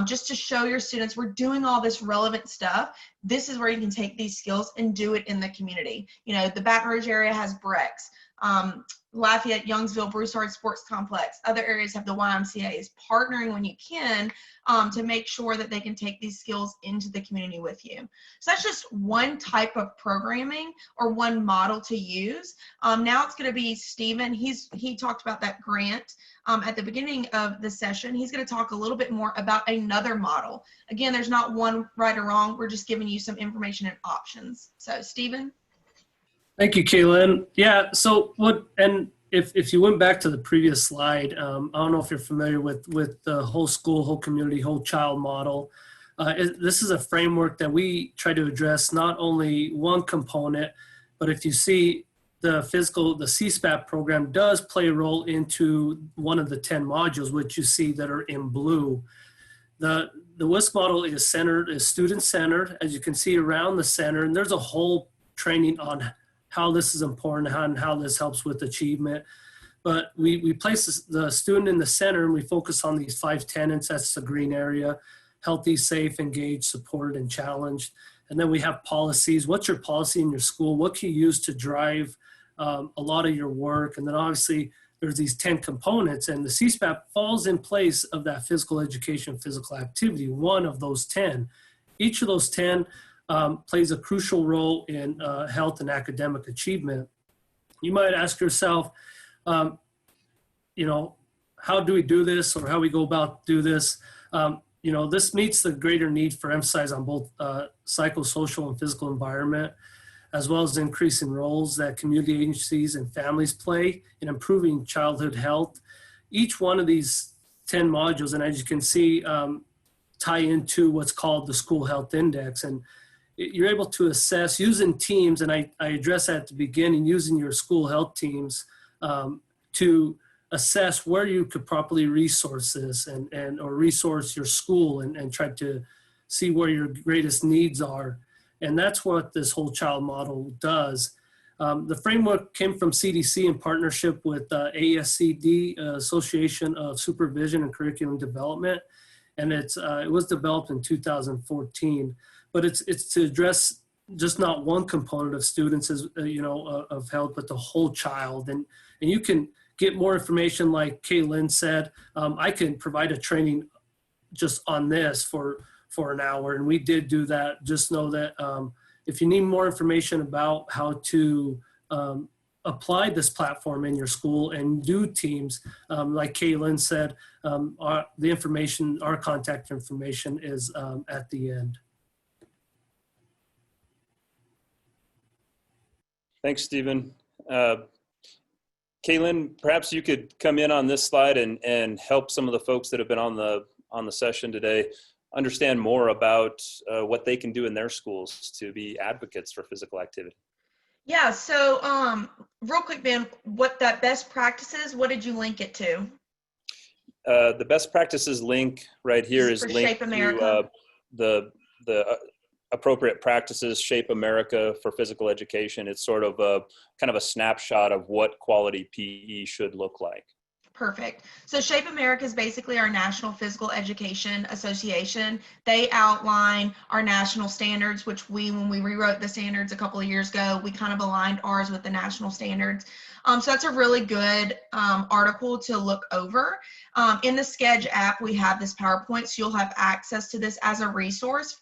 just to show your students we're doing all this relevant stuff. This is where you can take these skills and do it in the community. The Baton Rouge area has Brex. Lafayette, Youngsville, Broussard Sports Complex. Other areas have the YMCA's. Partnering when you can to make sure that they can take these skills into the community with you. So that's just one type of programming or one model to use. Now it's going to be Stephen. He talked about that grant at the beginning of the session. He's going to talk a little bit more about another model. Again, there's not one right or wrong. We're just giving you some information and options. So Stephen. Thank you, Kaylin. Yeah, so if you went back to the previous slide, I don't know if you're familiar with the whole school, whole community, whole child model. This is a framework that we try to address not only one component, but if you see the CSPAP program does play a role into one of the 10 modules, which you see that are in blue. The WSC model is student-centered, as you can see around the center, and there's a whole training on how this is important and how this helps with achievement. But we place the student in the center and we focus on these 5 tenets. That's the green area: healthy, safe, engaged, supported, and challenged. And then we have policies. What's your policy in your school? What can you use to drive a lot of your work? And then obviously there's these 10 components, and the CSPAP falls in place of that physical education, physical activity, one of those 10. Each of those 10 plays a crucial role in health and academic achievement. You might ask yourself, how do we do this, or how we go about do this? This meets the greater need for emphasis on both psychosocial and physical environment, as well as increasing roles that community agencies and families play in improving childhood health. Each one of these 10 modules, and as you can see, tie into what's called the School Health Index. And you're able to assess using teams, and I addressed that at the beginning, using your school health teams to assess where you could properly resource this or resource your school and try to see where your greatest needs are. And that's what this whole child model does. The framework came from CDC in partnership with ASCD, Association of Supervision and Curriculum Development. And it was developed in 2014. But it's to address just not one component of students of health, but the whole child. And you can get more information, like Kaylin said. I can provide a training just on this for an hour, and we did do that. Just know that if you need more information about how to apply this platform in your school and do teams, like Kaylin said, our contact information is at the end. Thanks, Stephen. Kaylin, perhaps you could come in on this slide and help some of the folks that have been on the session today understand more about what they can do in their schools to be advocates for physical activity. Yeah, so real quick, Ben, what that best practices, what did you link it to? The best practices link right here is linked Shape America. To the appropriate practices, Shape America for physical education. It's sort of a kind of a snapshot of what quality PE should look like. Perfect. So Shape America is basically our National Physical Education Association. They outline our national standards, which when we rewrote the standards a couple of years ago, we kind of aligned ours with the national standards. So that's a really good article to look over. In the Sketch app, we have this PowerPoint, so you'll have access to this as a resource.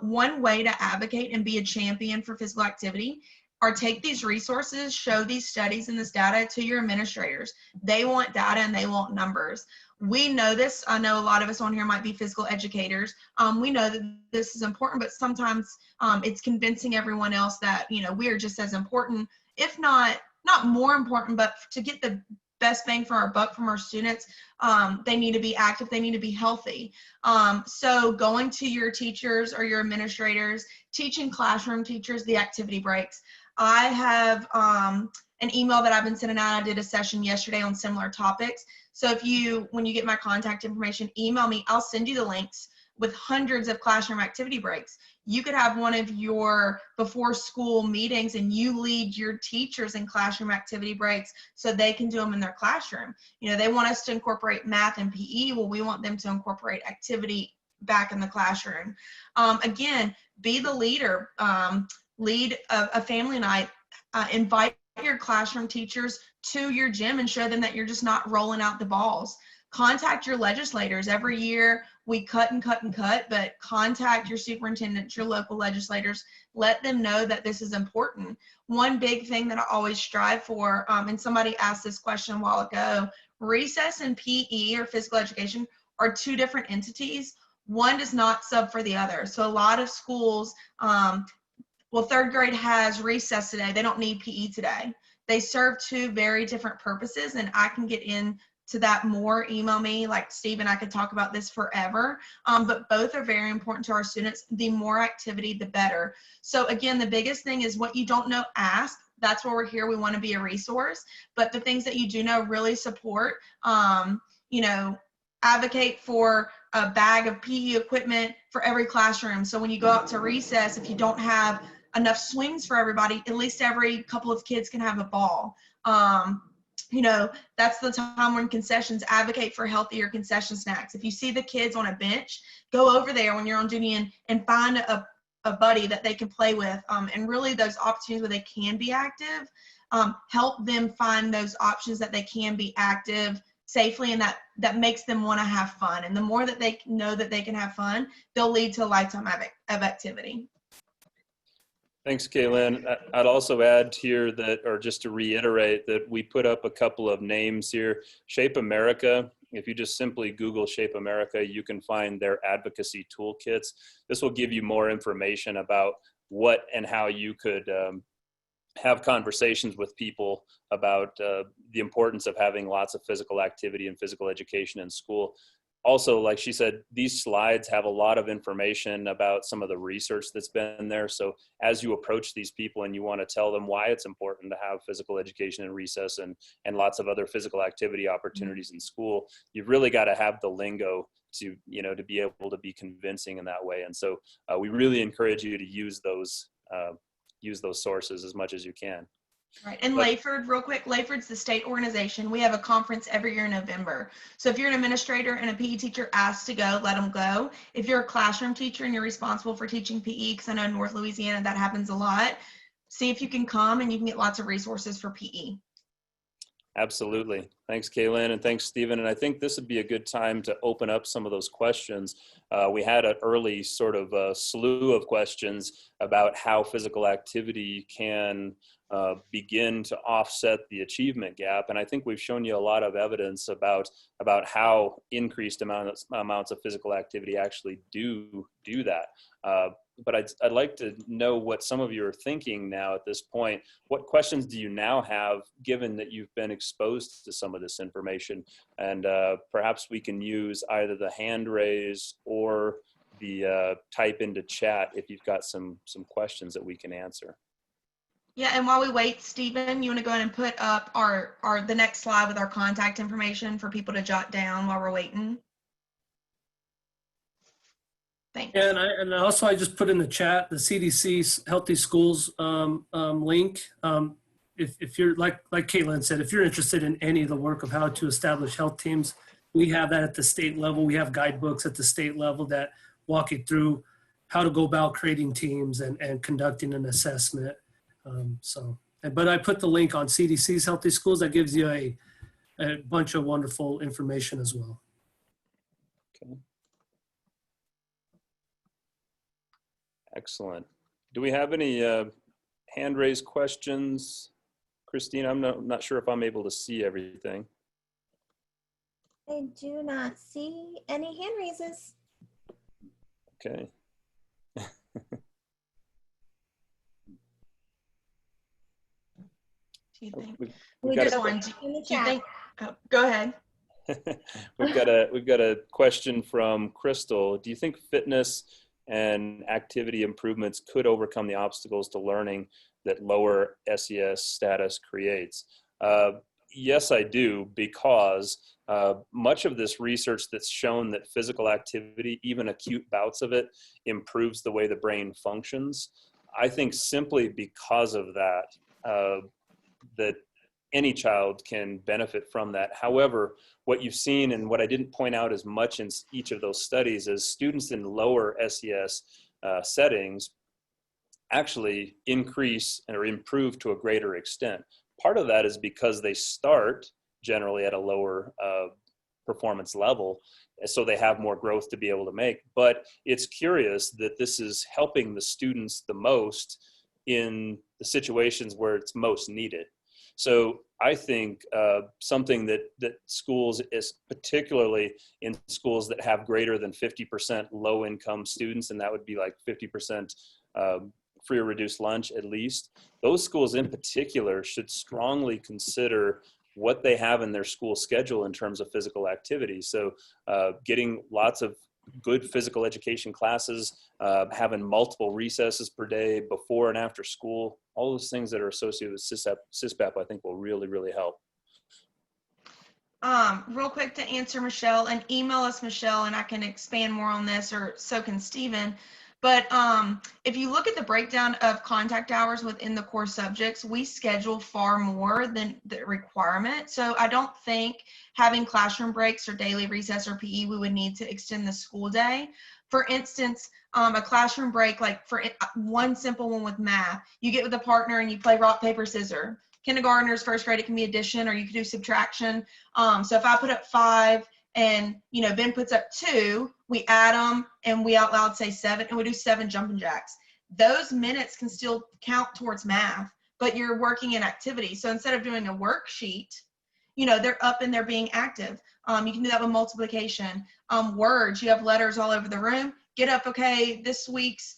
One way to advocate and be a champion for physical activity are take these resources, show these studies and this data to your administrators. They want data and they want numbers. We know this. I know a lot of us on here might be physical educators. We know that this is important, but sometimes it's convincing everyone else that, we are just as important, if not more important, but to get the best bang for our buck from our students. They need to be active, they need to be healthy. So going to your teachers or your administrators, teaching classroom teachers the activity breaks. I have an email that I've been sending out. I did a session yesterday on similar topics. So when you get my contact information, email me. I'll send you the links with hundreds of classroom activity breaks. You could have one of your before school meetings and you lead your teachers in classroom activity breaks so they can do them in their classroom. You know, they want us to incorporate math and PE. Well, we want them to incorporate activity back in the classroom. Again, be the leader. Lead a family night. Invite your classroom teachers to your gym and show them that you're just not rolling out the balls. Contact your legislators. Every year we cut and cut and cut, but contact your superintendents, your local legislators. Let them know that this is important. One big thing that I always strive for, and somebody asked this question a while ago, recess and PE or physical education are two different entities. One does not sub for the other. So a lot of schools, well, third grade has recess today. They don't need PE today. They serve two very different purposes, and I can get into that more. Email me, like Steve and I could talk about this forever, but both are very important to our students. The more activity, the better. So again, the biggest thing is what you don't know, ask. That's why we're here. We want to be a resource, but the things that you do know, really support. You know, advocate for a bag of PE equipment for every classroom. So when you go out to recess, if you don't have enough swings for everybody, at least every couple of kids can have a ball. You know, that's the time when concessions, advocate for healthier concession snacks. If you see the kids on a bench, go over there when you're on duty and find a buddy that they can play with. And really those opportunities where they can be active, help them find those options that they can be active safely, and that makes them want to have fun. And the more that they know that they can have fun, they'll lead to a lifetime of activity. Thanks, Kaylin. I'd also add here that, or just to reiterate, that we put up a couple of names here. Shape America, if you just simply Google Shape America, you can find their advocacy toolkits. This will give you more information about what and how you could have conversations with people about the importance of having lots of physical activity and physical education in school. Also, like she said, these slides have a lot of information about some of the research that's been there. So as you approach these people and you want to tell them why it's important to have physical education in recess and lots of other physical activity opportunities in school, you've really got to have the lingo to, you know, to be able to be convincing in that way. And so we really encourage you to use those sources as much as you can. Right. And Layford, real quick, Layford's the state organization. We have a conference every year in November. So if you're an administrator and a PE teacher asked to go, let them go. If you're a classroom teacher and you're responsible for teaching PE, because I know in North Louisiana that happens a lot, see if you can come and you can get lots of resources for PE. Absolutely. Thanks, Kaylin, and thanks, Stephen. And I think this would be a good time to open up some of those questions. We had an early sort of slew of questions about how physical activity can begin to offset the achievement gap. And I think we've shown you a lot of evidence about how increased amounts of physical activity actually do that. But I'd like to know what some of you are thinking now at this point. What questions do you now have, given that you've been exposed to some of this information? And perhaps we can use either the hand raise or the type into chat if you've got some questions that we can answer. Yeah, and while we wait, Stephen, you want to go ahead and put up the next slide with our contact information for people to jot down while we're waiting? Thanks. Yeah, and also I just put in the chat the CDC's Healthy Schools link. If you're like Caitlin said, if you're interested in any of the work of how to establish health teams, we have that at the state level. We have guidebooks at the state level that walk you through how to go about creating teams and conducting an assessment. But I put the link on CDC's Healthy Schools. That gives you a bunch of wonderful information as well. Okay. Excellent. Do we have any hand raised questions? Christine, I'm not sure if I'm able to see everything. I do not see any hand raises. Okay. Do you think? We got Just one. Do you think Oh, go ahead. we've got a question from Crystal. Do you think fitness and activity improvements could overcome the obstacles to learning that lower SES status creates? Yes, I do, because much of this research that's shown that physical activity, even acute bouts of it, improves the way the brain functions. I think simply because of that, that any child can benefit from that. However, what you've seen and what I didn't point out as much in each of those studies is students in lower SES settings actually increase or improve to a greater extent. Part of that is because they start generally at a lower performance level, so they have more growth to be able to make. But it's curious that this is helping the students the most in the situations where it's most needed. So I think something that schools, is particularly in schools that have greater than 50% low income students, and that would be like 50% free or reduced lunch at least, those schools in particular should strongly consider what they have in their school schedule in terms of physical activity. So getting lots of good physical education classes, having multiple recesses per day before and after school, all those things that are associated with CSPAP, I think will really, really help. Real quick to answer Michelle, and email us, Michelle, and I can expand more on this, or so can Stephen. But if you look at the breakdown of contact hours within the core subjects, we schedule far more than the requirement. So I don't think having classroom breaks or daily recess or PE, we would need to extend the school day. For instance, a classroom break, like for one simple one with math, you get with a partner and you play rock, paper, scissors. Kindergartners, first grade, it can be addition, or you can do subtraction. So if I put up 5 and Ben puts up 2, we add them and we out loud say 7, and we do 7 jumping jacks. Those minutes can still count towards math, but you're working in activity. So instead of doing a worksheet, they're up and they're being active. You can do that with multiplication. Words, you have letters all over the room. Get up, okay, this week's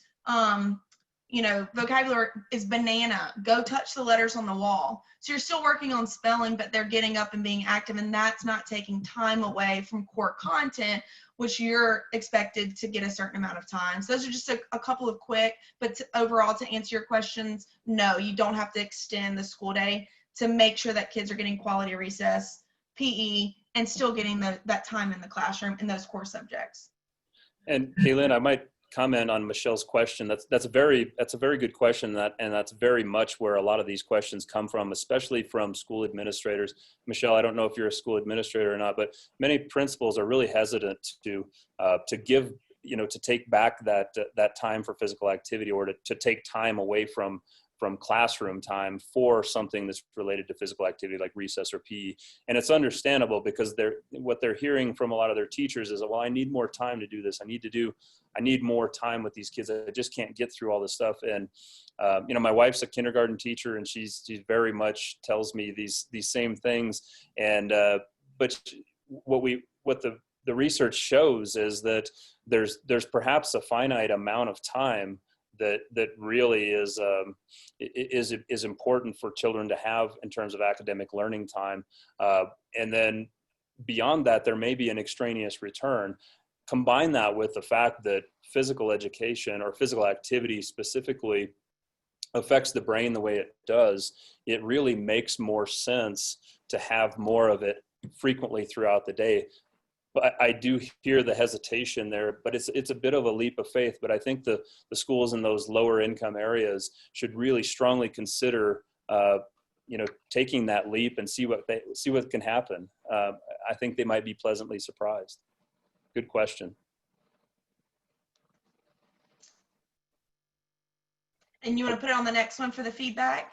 vocabulary is banana. Go touch the letters on the wall. So you're still working on spelling, but they're getting up and being active, and that's not taking time away from core content, which you're expected to get a certain amount of time. So those are just a couple of quick, but overall, to answer your questions, no, you don't have to extend the school day to make sure that kids are getting quality recess, PE, and still getting that time in the classroom in those core subjects. And Kaylin, I might comment on Michelle's question. That's a very good question, and that's very much where a lot of these questions come from, especially from school administrators. Michelle, I don't know if you're a school administrator or not, but many principals are really hesitant to give, to take back that time for physical activity, or to take time away from classroom time for something that's related to physical activity like recess or PE. And it's understandable, because what they're hearing from a lot of their teachers is, well, I need more time to do this. I need more time with these kids. I just can't get through all this stuff. And my wife's a kindergarten teacher, and she's very much tells me these same things. And but what the research shows is that there's perhaps a finite amount of time that really is important for children to have in terms of academic learning time. And then beyond that, there may be an extraneous return. Combine that with the fact that physical education, or physical activity specifically, affects the brain the way it does, it really makes more sense to have more of it frequently throughout the day. But I do hear the hesitation there, but it's a bit of a leap of faith. But I think the schools in those lower income areas should really strongly consider, taking that leap and see what can happen. I think they might be pleasantly surprised. Good question. And you want to put it on the next one for the feedback?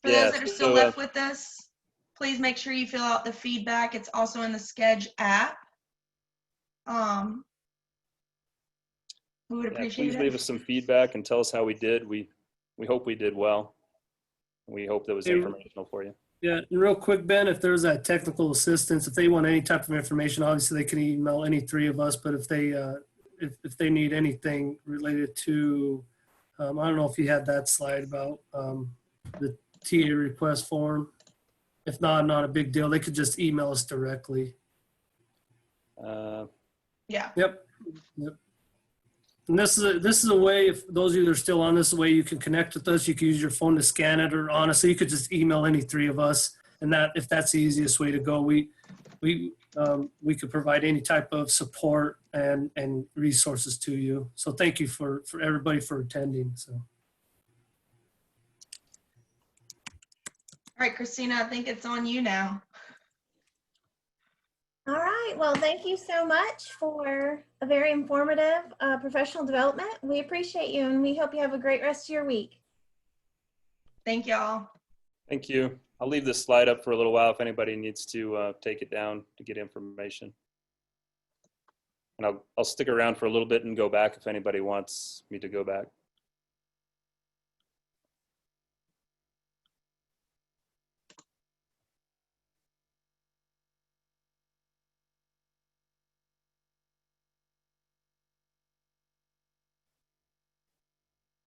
For Yeah, those that are still left with us, please make sure you fill out the feedback. It's also in the Sketch app. We would appreciate it. Please leave us some feedback and tell us how we did. We hope we did well. We hope that was informational for you. Yeah, and real quick, Ben, if there's that technical assistance, if they want any type of information, obviously they can email any 3 of us. But if they need anything related to, I don't know if you had that slide about the TA request form. If not, not a big deal. They could just email us directly. Yeah. Yep. And this is a way, if those of you that are still on, this is a way you can connect with us. You can use your phone to scan it, or honestly, you could just email any three of us. And that, if that's the easiest way to go, we could provide any type of support and resources to you. So thank you for everybody for attending. So. All right, Christina, I think it's on you now. All right, well, thank you so much for a very informative professional development. We appreciate you, and we hope you have a great rest of your week. Thank y'all. Thank you. I'll leave this slide up for a little while if anybody needs to take it down to get information. And I'll stick around for a little bit and go back if anybody wants me to go back.